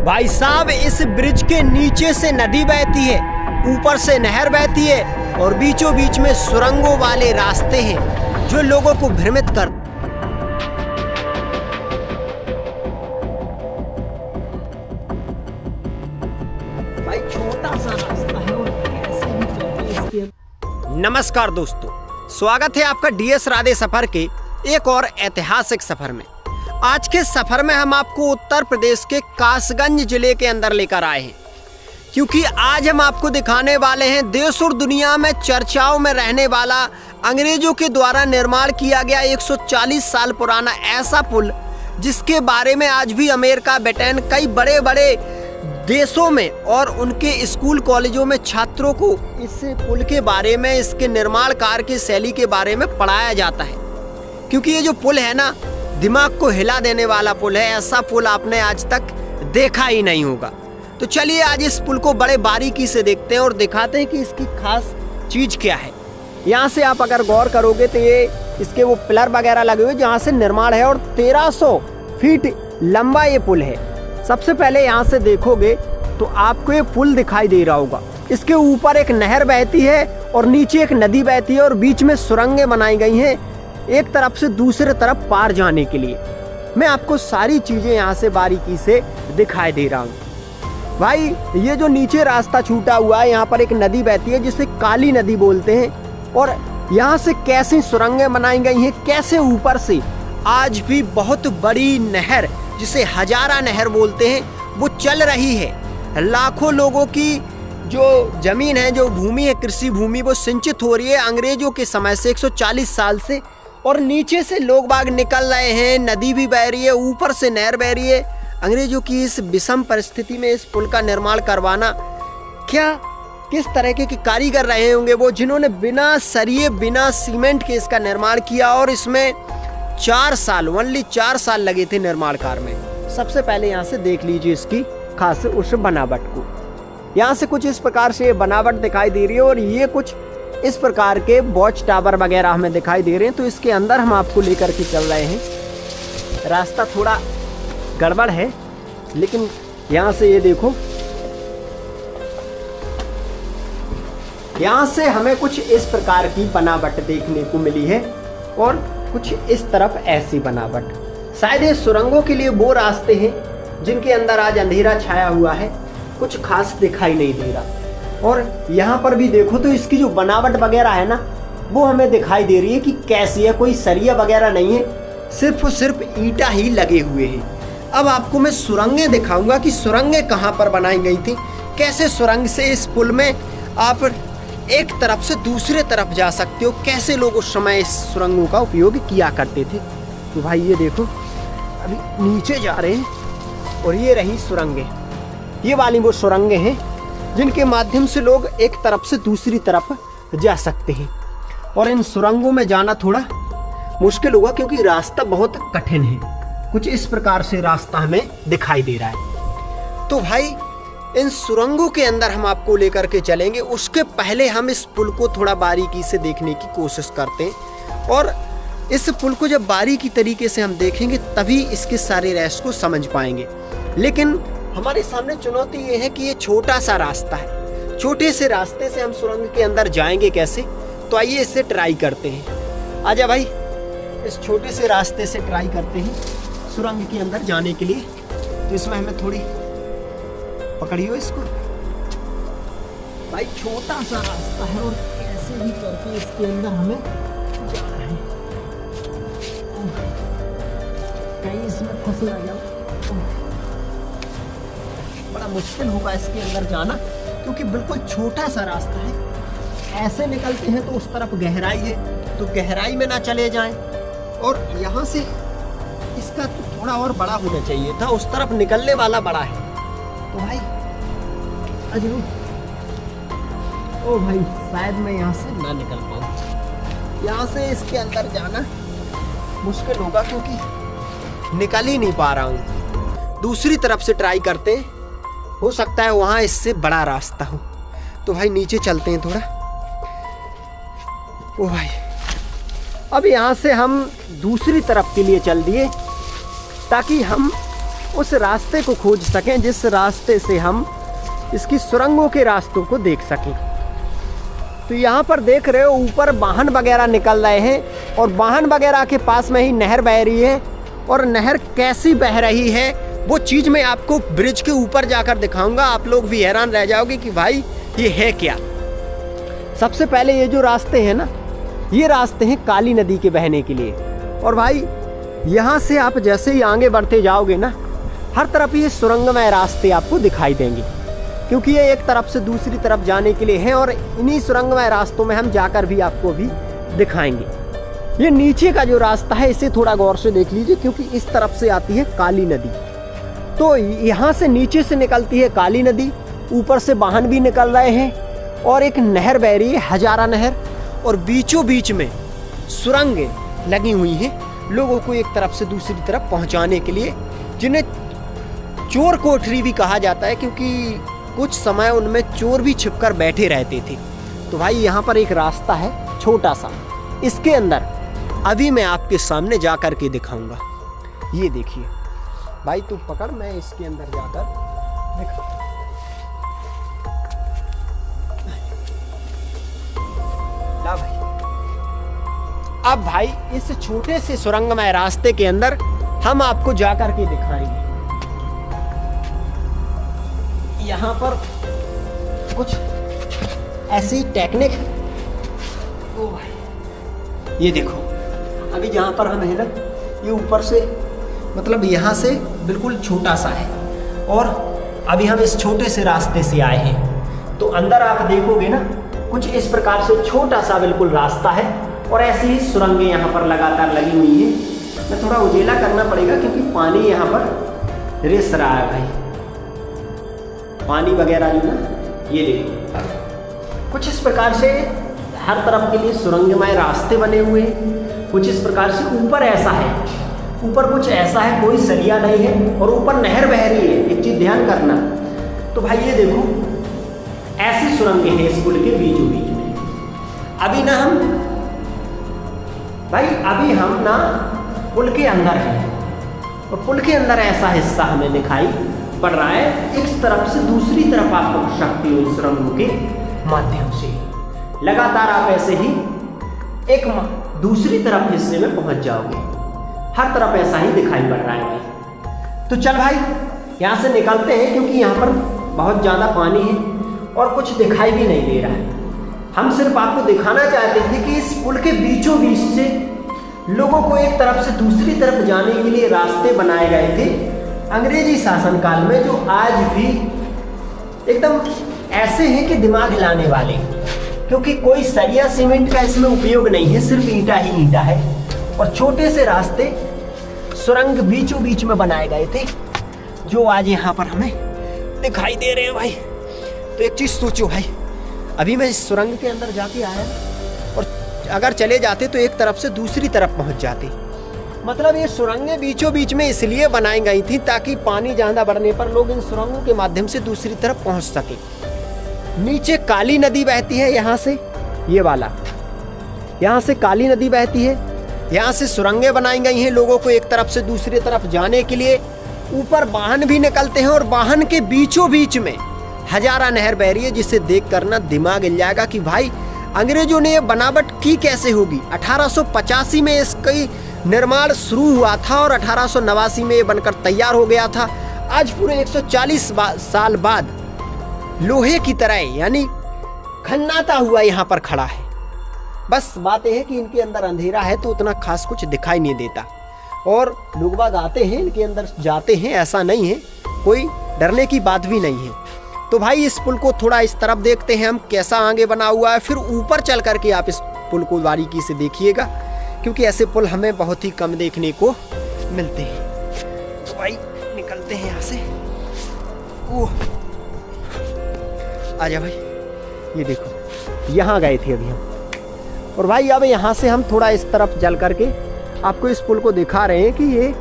भाई साहब, इस ब्रिज के नीचे से नदी बहती है, ऊपर से नहर बहती है और बीचों बीच में सुरंगों वाले रास्ते हैं जो लोगों को भ्रमित कर। भाई छोटा सा रास्ता है और कैसे भी चलते इसके। नमस्कार दोस्तों, स्वागत है आपका डीएस राधे सफर के एक और ऐतिहासिक सफर में। आज के सफर में हम आपको उत्तर प्रदेश के कासगंज जिले के अंदर लेकर आए हैं, क्योंकि आज हम आपको दिखाने वाले हैं देश और दुनिया में चर्चाओं में रहने वाला अंग्रेजों के द्वारा निर्माण किया गया 140 साल पुराना ऐसा पुल, जिसके बारे में आज भी अमेरिका, ब्रिटेन, कई बड़े बड़े देशों में और उनके स्कूल कॉलेजों में छात्रों को इस पुल के बारे में, इसके निर्माण कार्य की शैली के बारे में पढ़ाया जाता है। क्योंकि ये जो पुल है ना, दिमाग को हिला देने वाला पुल है। ऐसा पुल आपने आज तक देखा ही नहीं होगा। तो चलिए आज इस पुल को बड़े बारीकी से देखते हैं और दिखाते हैं कि इसकी खास चीज क्या है। यहाँ से आप अगर गौर करोगे तो ये इसके वो पिलर वगैरह लगे हुए जहाँ से निर्माण है और 1300 फीट लंबा ये पुल है। सबसे पहले यहाँ से देखोगे तो आपको ये पुल दिखाई दे रहा होगा। इसके ऊपर एक नहर बहती है और नीचे एक नदी बहती है और बीच में सुरंगें बनाई गई हैं एक तरफ से दूसरे तरफ पार जाने के लिए। मैं आपको सारी चीजें यहाँ से बारीकी से दिखाई दे रहा हूँ। भाई ये जो नीचे रास्ता छूटा हुआ है, यहाँ पर एक नदी बहती है जिसे काली नदी बोलते हैं और यहाँ से कैसी सुरंगें बनाई गई हैं, कैसे ऊपर से आज भी बहुत बड़ी नहर जिसे हजारा नहर बोलते हैं वो चल रही है। लाखों लोगों की जो जमीन है, जो भूमि है, कृषि भूमि, वो सिंचित हो रही है अंग्रेजों के समय से 140 साल से। और नीचे से लोग बाग निकल रहे हैं, नदी भी बह रही है, ऊपर से नहर बह रही है। अंग्रेजों की इस विषम परिस्थिति में इस पुल का निर्माण करवाना, क्या किस तरह के कारीगर रहे होंगे वो, जिन्होंने बिना सरिये, बिना सीमेंट के इसका निर्माण किया। और इसमें 4 साल, ओनली 4 साल लगे थे निर्माण कार्य में। सबसे पहले यहाँ से देख लीजिए इसकी खास उस बनावट को। यहाँ से कुछ इस प्रकार से बनावट दिखाई दे रही है और ये कुछ इस प्रकार के वॉच टावर वगैरह हमें दिखाई दे रहे हैं। तो इसके अंदर हम आपको लेकर के चल रहे हैं। रास्ता थोड़ा गड़बड़ है, लेकिन यहाँ से ये देखो, यहाँ से हमें कुछ इस प्रकार की बनावट देखने को मिली है और कुछ इस तरफ ऐसी बनावट। शायद ये सुरंगों के लिए वो रास्ते हैं जिनके अंदर आज अंधेरा छाया हुआ है, कुछ खास दिखाई नहीं दे रहा। और यहाँ पर भी देखो तो इसकी जो बनावट वगैरह है ना, वो हमें दिखाई दे रही है कि कैसी है। कोई सरिया वगैरह नहीं है, सिर्फ और सिर्फ ईंटा ही लगे हुए हैं। अब आपको मैं सुरंगें दिखाऊंगा कि सुरंगें कहाँ पर बनाई गई थी, कैसे सुरंग से इस पुल में आप एक तरफ से दूसरे तरफ जा सकते हो, कैसे लोग उस समय इस सुरंगों का उपयोग किया करते थे। तो भाई ये देखो, अभी नीचे जा रहे हैं और ये रही सुरंगें। ये वाली वो सुरंगें हैं जिनके माध्यम से लोग एक तरफ से दूसरी तरफ जा सकते हैं। और इन सुरंगों में जाना थोड़ा मुश्किल होगा क्योंकि रास्ता बहुत कठिन है। कुछ इस प्रकार से रास्ता हमें दिखाई दे रहा है। तो भाई इन सुरंगों के अंदर हम आपको लेकर के चलेंगे। उसके पहले हम इस पुल को थोड़ा बारीकी से देखने की कोशिश करते हैं और इस पुल को जब बारीकी तरीके से हम देखेंगे तभी इसके सारे रहस्य को समझ पाएंगे। लेकिन हमारे सामने चुनौती ये है कि ये छोटा सा रास्ता है। छोटे से रास्ते से हम सुरंग के अंदर जाएंगे कैसे? तो आइए इससे ट्राई करते हैं। आजा भाई, इस छोटे से रास्ते से ट्राई करते हैं सुरंग के अंदर जाने के लिए। तो इसमें हमें थोड़ी पकड़ियो इसको। भाई छोटा सा रास्ता है और कैसे भी करके इसके अंदर हमें जाना है। कहीं इसमें फंस ना जाओ, बड़ा मुश्किल होगा इसके अंदर जाना क्योंकि बिल्कुल छोटा सा रास्ता है। ऐसे निकलते हैं तो उस तरफ गहराई है, तो गहराई में ना चले जाएं। और यहाँ से इसका तो थोड़ा और बड़ा होना चाहिए था, उस तरफ निकलने वाला बड़ा है। तो भाई अजू, ओ भाई शायद मैं यहाँ से ना निकल पाऊँ। यहाँ से इसके अंदर जाना मुश्किल होगा क्योंकि निकल ही नहीं पा रहा हूँ। दूसरी तरफ से ट्राई करते हैं, हो सकता है वहाँ इससे बड़ा रास्ता हो। तो भाई नीचे चलते हैं थोड़ा। ओ भाई, अब यहाँ से हम दूसरी तरफ के लिए चल दिए ताकि हम उस रास्ते को खोज सकें जिस रास्ते से हम इसकी सुरंगों के रास्तों को देख सकें। तो यहाँ पर देख रहे हो ऊपर वाहन वगैरह निकल रहे हैं और वाहन वगैरह के पास में ही नहर बह रही है। और नहर कैसी बह रही है वो चीज़ मैं आपको ब्रिज के ऊपर जाकर दिखाऊंगा। आप लोग भी हैरान रह जाओगे कि भाई ये है क्या। सबसे पहले ये जो रास्ते हैं ना, ये रास्ते हैं काली नदी के बहने के लिए। और भाई यहाँ से आप जैसे ही आगे बढ़ते जाओगे ना, हर तरफ ये सुरंगमय रास्ते आपको दिखाई देंगे, क्योंकि ये एक तरफ से दूसरी तरफ जाने के लिए है। और इन्हीं सुरंगमय रास्तों में हम जाकर भी आपको भी दिखाएंगे। ये नीचे का जो रास्ता है इसे थोड़ा गौर से देख लीजिए, क्योंकि इस तरफ से आती है काली नदी। तो यहाँ से नीचे से निकलती है काली नदी, ऊपर से वाहन भी निकल रहे हैं और एक नहर बह रही है, हजारा नहर। और बीचों बीच में सुरंगें लगी हुई हैं लोगों को एक तरफ से दूसरी तरफ पहुँचाने के लिए, जिन्हें चोर कोठरी भी कहा जाता है, क्योंकि कुछ समय उनमें चोर भी छिपकर बैठे रहते थे। तो भाई यहाँ पर एक रास्ता है छोटा सा, इसके अंदर अभी मैं आपके सामने जा कर के दिखाऊंगा। ये देखिए भाई, तू पकड़, मैं इसके अंदर जाकर दिखा। ला भाई, अब भाई इस छोटे से सुरंगमय रास्ते के अंदर हम आपको जाकर के दिखाएंगे। यहाँ पर कुछ ऐसी टेक्निक, ओ भाई ये देखो, अभी जहाँ पर हम है ना, ये ऊपर से मतलब यहाँ से बिल्कुल छोटा सा है और अभी हम इस छोटे से रास्ते से आए हैं। तो अंदर आप देखोगे ना, कुछ इस प्रकार से छोटा सा बिल्कुल रास्ता है और ऐसी ही सुरंगें यहाँ पर लगातार लगी हुई हैं। मैं थोड़ा उजेला करना पड़ेगा क्योंकि पानी यहाँ पर रिस रहा है भाई, पानी वगैरह जो ना, ये देखो कुछ इस प्रकार से हर तरफ के लिए सुरंगमय रास्ते बने हुए हैं। कुछ इस प्रकार से ऊपर ऐसा है, ऊपर कुछ ऐसा है, कोई सरिया नहीं है और ऊपर नहर बह रही है। एक चीज ध्यान करना, तो भाई ये देखो ऐसी सुरंगें हैं इस पुल के बीचों बीच में। अभी ना हम भाई, अभी हम ना पुल के अंदर हैं और पुल के अंदर ऐसा हिस्सा हमें दिखाई पड़ रहा है। इस तरफ से दूसरी तरफ आप पहुंच सकते हो इस सुरंगों के माध्यम से। लगातार आप ऐसे ही एक दूसरी तरफ हिस्से में पहुंच जाओगे। हर तरफ ऐसा ही दिखाई पड़ रहा है भाई। तो चल भाई यहाँ से निकलते हैं, क्योंकि यहाँ पर बहुत ज़्यादा पानी है और कुछ दिखाई भी नहीं दे रहा है। हम सिर्फ आपको दिखाना चाहते थे कि इस पुल के बीचों बीच से लोगों को एक तरफ से दूसरी तरफ जाने के लिए रास्ते बनाए गए थे अंग्रेजी शासनकाल में, जो आज भी एकदम ऐसे हैं कि दिमाग हिलाने वाले, क्योंकि कोई सरिया सीमेंट का इसमें उपयोग नहीं है, सिर्फ ईंटा ही ईंटा है और छोटे से रास्ते सुरंग बीचों बीच में बनाए गए थे, जो आज यहाँ पर हमें दिखाई दे रहे हैं भाई। तो एक चीज़ सोचो भाई, अभी मैं इस सुरंग के अंदर जाके आया और अगर चले जाते तो एक तरफ से दूसरी तरफ पहुँच जाते। मतलब ये सुरंगें बीचों बीच में इसलिए बनाई गई थी ताकि पानी ज़्यादा बढ़ने पर लोग इन सुरंगों के माध्यम से दूसरी तरफ पहुँच सके। नीचे काली नदी बहती है, यहाँ से ये वाला, यहाँ से काली नदी बहती है, यहाँ से सुरंगें बनाई गई हैं लोगों को एक तरफ से दूसरी तरफ जाने के लिए। ऊपर वाहन भी निकलते हैं और वाहन के बीचों बीच में हजारा नहर बह रही है, जिसे देख कर ना दिमाग हिल जाएगा कि भाई अंग्रेजों ने ये बनावट की कैसे होगी। 1885 में इसकी निर्माण शुरू हुआ था और 1889 में ये बनकर तैयार हो गया था। आज पूरे 140 साल बाद लोहे की तरह यानी खन्नाता हुआ यहाँ पर खड़ा है। बस बात यह है कि इनके अंदर अंधेरा है तो उतना खास कुछ दिखाई नहीं देता और लोग बाग आते हैं इनके अंदर जाते हैं, ऐसा नहीं है, कोई डरने की बात भी नहीं है। तो भाई इस पुल को थोड़ा इस तरफ देखते हैं हम कैसा आगे बना हुआ है, फिर ऊपर चल करके आप इस पुल को बारीकी से देखिएगा, क्योंकि ऐसे पुल हमें बहुत ही कम देखने को मिलते हैं। तो भाई निकलते हैं यहाँ से। ओह आजा भाई, ये देखो यहाँ गए थे अभी हम, और भाई अब यहाँ से हम थोड़ा इस तरफ चल करके आपको इस पुल को दिखा रहे हैं कि ये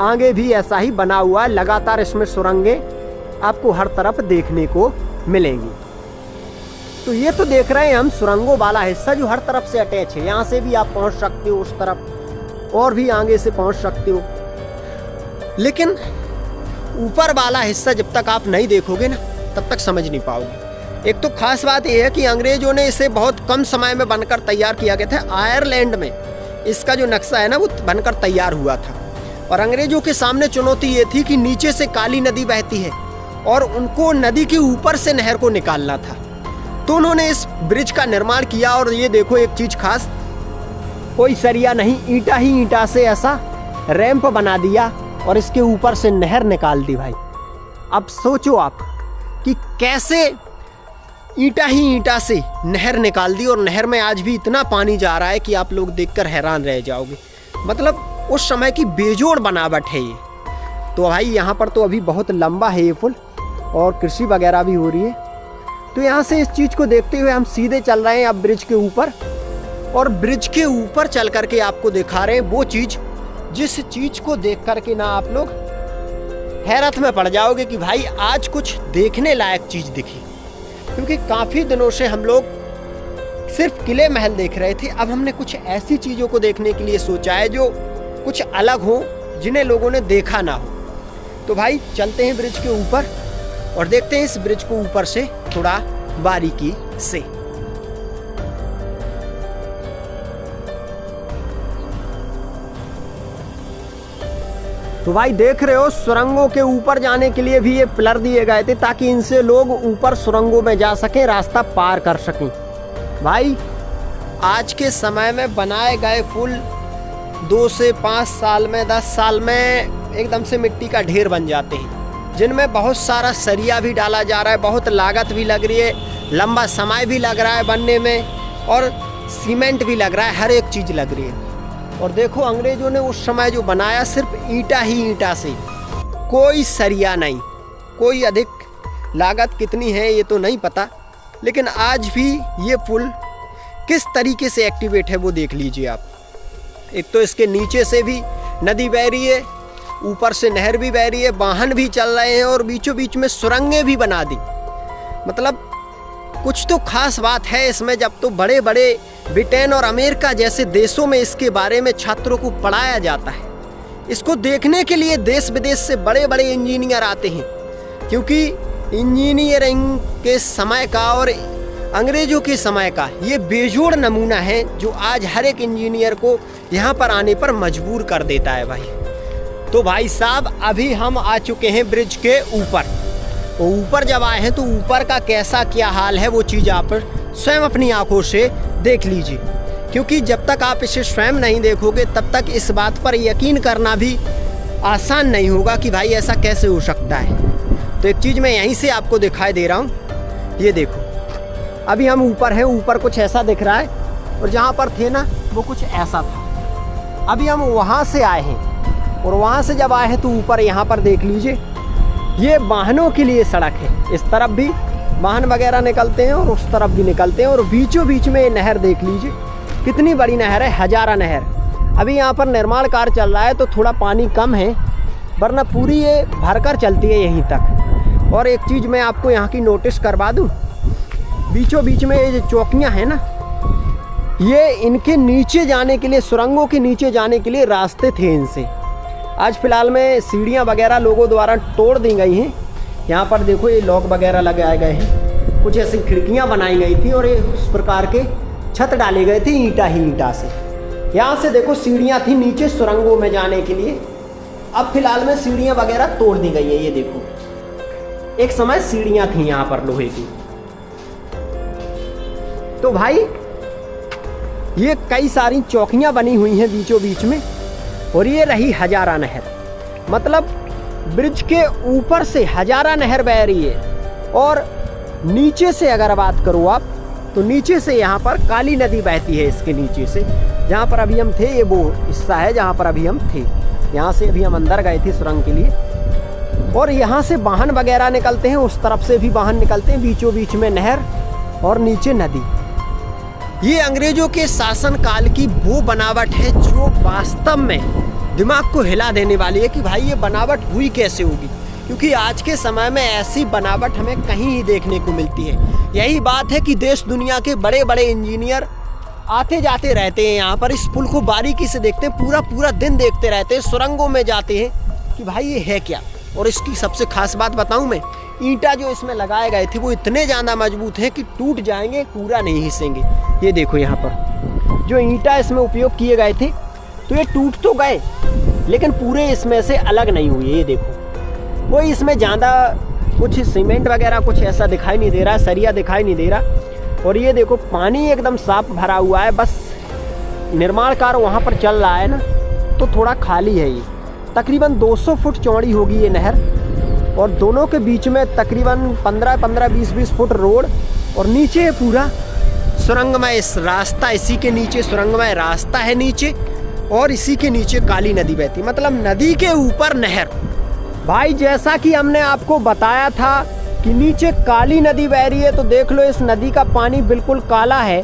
आगे भी ऐसा ही बना हुआ है। लगातार इसमें सुरंगें आपको हर तरफ देखने को मिलेंगी। तो ये तो देख रहे हैं हम सुरंगों वाला हिस्सा जो हर तरफ से अटैच है। यहाँ से भी आप पहुँच सकते हो उस तरफ और भी आगे से पहुँच सकते हो। लेकिन ऊपर वाला हिस्सा जब तक आप नहीं देखोगे ना तब तक समझ नहीं पाओगे। एक तो खास बात यह है कि अंग्रेजों ने इसे बहुत कम समय में बनकर तैयार किया गया था। आयरलैंड में इसका जो नक्शा है ना वो बनकर तैयार हुआ था और अंग्रेजों के सामने चुनौती ये थी कि नीचे से काली नदी बहती है और उनको नदी के ऊपर से नहर को निकालना था। तो उन्होंने इस ब्रिज का निर्माण किया और ये देखो एक चीज खास, कोई सरिया नहीं, ईंटा ही ईंटा से ऐसा रैंप बना दिया और इसके ऊपर से नहर निकाल दी भाई। अब सोचो आप कि कैसे ईंटा ही ईंटा से नहर निकाल दी और नहर में आज भी इतना पानी जा रहा है कि आप लोग देखकर हैरान रह जाओगे। मतलब उस समय की बेजोड़ बनावट है ये। तो भाई यहाँ पर तो अभी बहुत लंबा है ये पुल और कृषि वगैरह भी हो रही है। तो यहाँ से इस चीज़ को देखते हुए हम सीधे चल रहे हैं अब ब्रिज के ऊपर और ब्रिज के ऊपर चल करके आपको दिखा रहे हैं वो चीज़ जिस चीज़ को देख करके ना आप लोग हैरत में पड़ जाओगे कि भाई आज कुछ देखने लायक चीज़ दिखी। क्योंकि काफ़ी दिनों से हम लोग सिर्फ किले महल देख रहे थे, अब हमने कुछ ऐसी चीज़ों को देखने के लिए सोचा है जो कुछ अलग हो, जिन्हें लोगों ने देखा ना हो। तो भाई चलते हैं ब्रिज के ऊपर और देखते हैं इस ब्रिज को ऊपर से थोड़ा बारीकी से। तो भाई देख रहे हो सुरंगों के ऊपर जाने के लिए भी ये पिलर दिए गए थे ताकि इनसे लोग ऊपर सुरंगों में जा सकें, रास्ता पार कर सकें। भाई आज के समय में बनाए गए पुल 2 से 5 साल में 10 साल में एकदम से मिट्टी का ढेर बन जाते हैं, जिनमें बहुत सारा सरिया भी डाला जा रहा है, बहुत लागत भी लग रही है, लंबा समय भी लग रहा है बनने में और सीमेंट भी लग रहा है, हर एक चीज़ लग रही है। और देखो अंग्रेजों ने उस समय जो बनाया सिर्फ ईंटा ही ईंटा से, कोई सरिया नहीं, कोई अधिक लागत कितनी है ये तो नहीं पता, लेकिन आज भी ये पुल किस तरीके से एक्टिवेट है वो देख लीजिए आप। एक तो इसके नीचे से भी नदी बह रही है, ऊपर से नहर भी बह रही है, वाहन भी चल रहे हैं और बीचों बीच में सुरंगें भी बना दी। मतलब कुछ तो खास बात है इसमें। जब तो बड़े बड़े ब्रिटेन और अमेरिका जैसे देशों में इसके बारे में छात्रों को पढ़ाया जाता है, इसको देखने के लिए देश विदेश से बड़े बड़े इंजीनियर आते हैं, क्योंकि इंजीनियरिंग के समय का और अंग्रेजों के समय का ये बेजोड़ नमूना है जो आज हर एक इंजीनियर को यहाँ पर आने पर मजबूर कर देता है भाई। तो भाई साहब अभी हम आ चुके हैं ब्रिज के ऊपर। तो ऊपर जब आए हैं तो ऊपर का कैसा क्या हाल है वो चीज़ आप स्वयं अपनी आंखों से देख लीजिए, क्योंकि जब तक आप इसे स्वयं नहीं देखोगे तब तक इस बात पर यकीन करना भी आसान नहीं होगा कि भाई ऐसा कैसे हो सकता है। तो एक चीज़ मैं यहीं से आपको दिखाई दे रहा हूँ, ये देखो अभी हम ऊपर हैं, ऊपर कुछ ऐसा दिख रहा है और जहाँ पर थे ना वो कुछ ऐसा था। अभी हम वहाँ से आए हैं और वहाँ से जब आए हैं तो ऊपर यहाँ पर देख लीजिए ये वाहनों के लिए सड़क है, इस तरफ भी वाहन वगैरह निकलते हैं और उस तरफ भी निकलते हैं और बीचों बीच में ये नहर देख लीजिए कितनी बड़ी नहर है, हजारा नहर। अभी यहाँ पर निर्माण कार्य चल रहा है तो थोड़ा पानी कम है, वरना पूरी ये भरकर चलती है यहीं तक। और एक चीज़ मैं आपको यहाँ की नोटिस करवा दूँ, बीचों बीच में ये जो चौकियाँ हैं ना, ये इनके नीचे जाने के लिए, सुरंगों के नीचे जाने के लिए रास्ते थे इनसे। आज फिलहाल में सीढ़ियाँ वगैरह लोगों द्वारा तोड़ दी गई हैं। यहाँ पर देखो ये लॉक वगैरह लगाए गए हैं, कुछ ऐसी खिड़कियाँ बनाई गई थी और ये उस प्रकार के छत डाले गए थे ईंटा ही ईंटा से। यहाँ से देखो सीढ़ियाँ थी नीचे सुरंगों में जाने के लिए, अब फिलहाल में सीढ़ियाँ वगैरह तोड़ दी गई है। ये देखो एक समय सीढ़ियाँ थी यहाँ पर लोहे की। तो भाई ये कई सारी चौकियाँ बनी हुई हैं बीचों बीच में और ये रही हजारा नहर। मतलब ब्रिज के ऊपर से हजारा नहर बह रही है और नीचे से अगर बात करो आप तो नीचे से यहाँ पर काली नदी बहती है। इसके नीचे से जहाँ पर अभी हम थे ये वो हिस्सा है जहाँ पर अभी हम थे, यहाँ से अभी हम अंदर गए थे सुरंग के लिए और यहाँ से वाहन वगैरह निकलते हैं, उस तरफ से भी वाहन निकलते हैं, बीचों बीच में नहर और नीचे नदी। ये अंग्रेजों के शासन काल की वो बनावट है जो वास्तव में दिमाग को हिला देने वाली है कि भाई ये बनावट हुई कैसे होगी, क्योंकि आज के समय में ऐसी बनावट हमें कहीं ही देखने को मिलती है। यही बात है कि देश दुनिया के बड़े बड़े इंजीनियर आते जाते रहते हैं यहाँ पर, इस पुल को बारीकी से देखते हैं, पूरा पूरा दिन देखते रहते हैं, सुरंगों में जाते हैं कि भाई ये है क्या। और इसकी सबसे खास बात बताऊं मैं, ईंटा जो इसमें लगाए गए थे वो इतने ज़्यादा मजबूत हैं कि टूट जाएंगे, पूरा नहीं हिस्सेंगे। ये देखो यहाँ पर जो ईंटा इसमें उपयोग किए गए थे तो ये टूट तो गए लेकिन पूरे इसमें से अलग नहीं हुए। ये देखो कोई इसमें ज़्यादा कुछ सीमेंट वगैरह कुछ ऐसा दिखाई नहीं दे रहा, सरिया दिखाई नहीं दे रहा। और ये देखो पानी एकदम साफ भरा हुआ है, बस निर्माण कार्य वहाँ पर चल रहा है ना, तो थोड़ा खाली है। ये तकरीबन 200 फुट चौड़ी होगी ये नहर और दोनों के बीच में तकरीबन 15-20 फुट रोड और नीचे पूरा सुरंगमय रास्ता, इसी के नीचे सुरंगमय रास्ता है नीचे और इसी के नीचे काली नदी बहती, मतलब नदी के ऊपर नहर। भाई जैसा कि हमने आपको बताया था कि नीचे काली नदी बह रही है, तो देख लो इस नदी का पानी बिल्कुल काला है।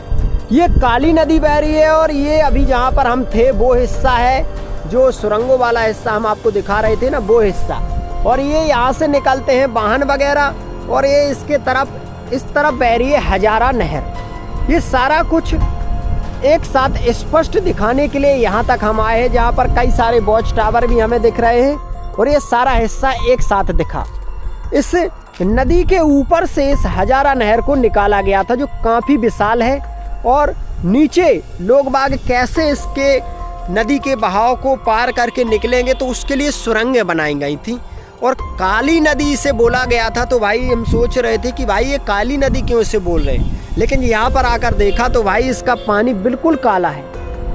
ये काली नदी बह रही है और ये अभी जहाँ पर हम थे वो हिस्सा है जो सुरंगों वाला हिस्सा हम आपको दिखा रहे थे ना, वो हिस्सा। और ये यहाँ से निकलते हैं वाहन वगैरह और ये इसके तरफ इस तरफ बह रही है हजारा नहर। ये सारा कुछ एक साथ स्पष्ट दिखाने के लिए यहाँ तक हम आए हैं, जहाँ पर कई सारे वॉच टावर भी हमें दिख रहे हैं और ये सारा हिस्सा एक साथ दिखा। इस नदी के ऊपर से इस हजारा नहर को निकाला गया था जो काफ़ी विशाल है और नीचे लोग बाग कैसे इसके नदी के बहाव को पार करके निकलेंगे तो उसके लिए सुरंगें बनाई गई थी। और काली नदी इसे बोला गया था, तो भाई हम सोच रहे थे कि भाई ये काली नदी क्यों इसे बोल रहे हैं, लेकिन यहाँ पर आकर देखा तो भाई इसका पानी बिल्कुल काला है,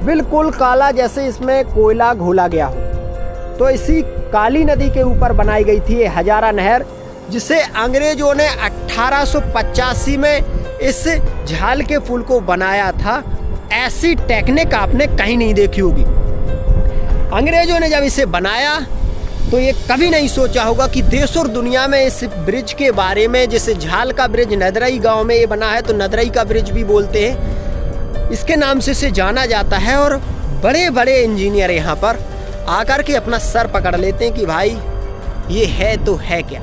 बिल्कुल काला, जैसे इसमें कोयला घोला गया हो। तो इसी काली नदी के ऊपर बनाई गई थी ये हजारा नहर, जिसे अंग्रेजों ने 1885 में इस झाल के पुल को बनाया था। ऐसी टेक्निक आपने कहीं नहीं देखी होगी। अंग्रेजों ने जब इसे बनाया तो ये कभी नहीं सोचा होगा कि देश और दुनिया में इस ब्रिज के बारे में, जिसे झाल का ब्रिज नदरई गांव में ये बना है, तो नदरई का ब्रिज भी बोलते हैं, इसके नाम से इसे जाना जाता है। और बड़े बड़े इंजीनियर यहाँ पर आकर के अपना सर पकड़ लेते हैं कि भाई ये है तो है क्या।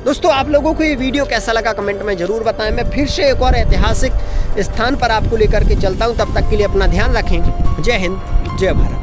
दोस्तों आप लोगों को ये वीडियो कैसा लगा कमेंट में ज़रूर बताएं। मैं फिर से एक और ऐतिहासिक स्थान पर आपको लेकर के चलता हूँ, तब तक के लिए अपना ध्यान रखें। जय हिंद, जय भारत।